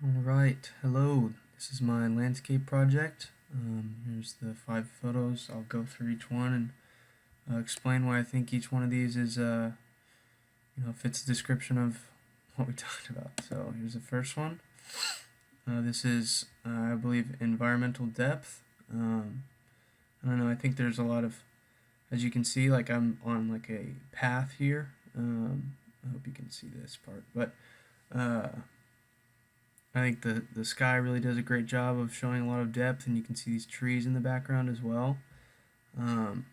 Alright, hello. This is my landscape project. Here's the 5 photos. I'll go through each one and explain why I think each one of these is, fits the description of what we talked about. So here's the first one. This is, I believe, environmental depth. I don't know, I think there's a lot of, as you can see, like I'm on like a path here. I hope you can see this part, but I think the sky really does a great job of showing a lot of depth, and you can see these trees in the background as well. Um,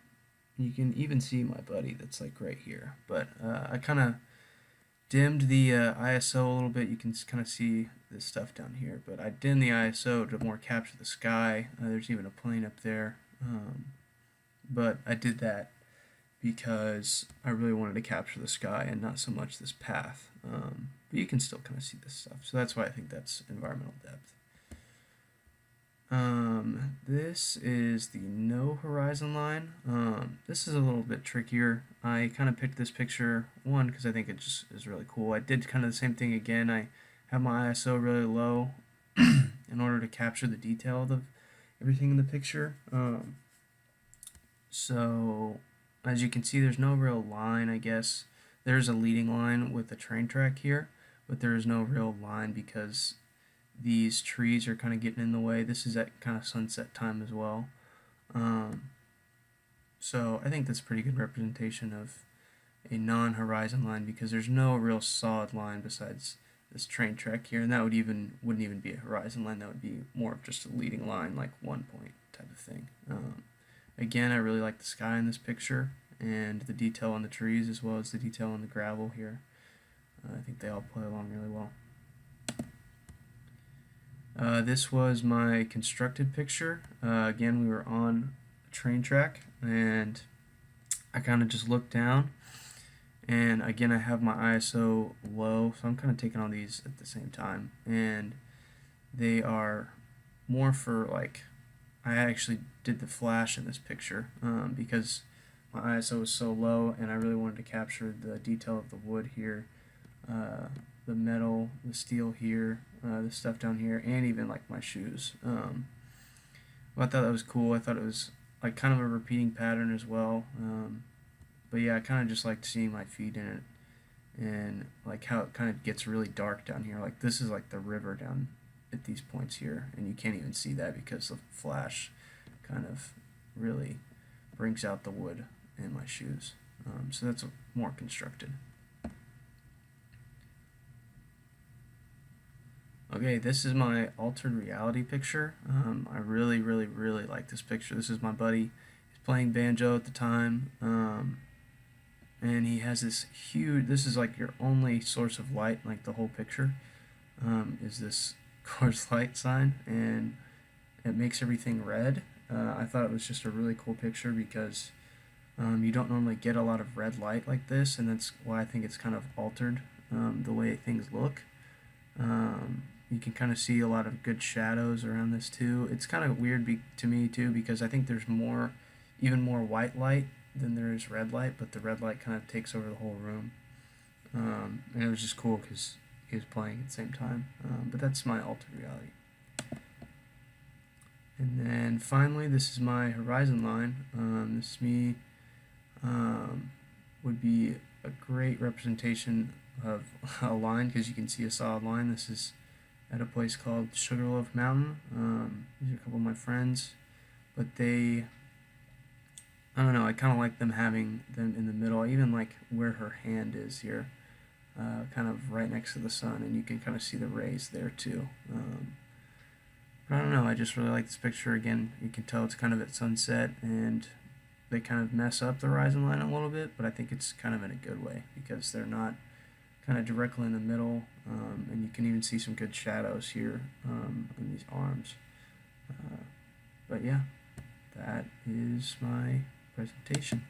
you can even see my buddy that's like right here, but I kind of dimmed the ISO a little bit. You can kind of see this stuff down here, but I dimmed the ISO to more capture the sky. There's even a plane up there, but I did that because I really wanted to capture the sky and not so much this path. But you can still kind of see this stuff, so that's why I think that's environmental depth. This is the no horizon line. This is a little bit trickier. I kind of picked this picture, one, because I think it just is really cool. I did kind of the same thing again. I have my ISO really low in order to capture the detail of everything in the picture. So as you can see, there's no real line, I guess. There's a leading line with the train track here, but there is no real line because these trees are kind of getting in the way. This is at kind of sunset time as well. So I think that's a pretty good representation of a non-horizon line because there's no real solid line besides this train track here, and that wouldn't even be a horizon line. That would be more of just a leading line, like 1 point type of thing. Again, I really like the sky in this picture and the detail on the trees as well as the detail on the gravel here. I think they all play along really well. This was my constructed picture. Again, we were on a train track and I kind of just looked down, and again I have my ISO low, so I'm kind of taking all these at the same time, and they are more for like, I actually did the flash in this picture because my ISO was so low and I really wanted to capture the detail of the wood here, the metal, the steel here, the stuff down here, and even like my shoes. I thought that was cool. I thought it was like kind of a repeating pattern as well. But yeah, I kind of just liked seeing my feet in it and like how it kind of gets really dark down here. Like this is like the river down at these points here, and you can't even see that because the flash kind of really brings out the wood in my shoes. So that's more constructed. Okay, this is my altered reality picture. I really, really, really like this picture. This is my buddy. He's playing banjo at the time, and he has this huge. This is like your only source of light, like the whole picture, is this Coors Light sign, and it makes everything red. I thought it was just a really cool picture because you don't normally get a lot of red light like this, and that's why I think it's kind of altered the way things look. You can kind of see a lot of good shadows around this too. It's kind of weird to me too because I think there's even more white light than there is red light, but the red light kind of takes over the whole room. And it was just cool because he was playing at the same time. But that's my altered reality. And then finally, this is my horizon line. This is me. Would be a great representation of a line because you can see a solid line. This is at a place called Sugarloaf Mountain. These are a couple of my friends, but I don't know, I kind of like them having them in the middle. I even like where her hand is here, kind of right next to the sun, and you can kind of see the rays there too. But I don't know, I just really like this picture. Again, you can tell it's kind of at sunset, and they kind of mess up the horizon line a little bit, but I think it's kind of in a good way because they're not kind of directly in the middle, and you can even see some good shadows here in these arms. But yeah, that is my presentation.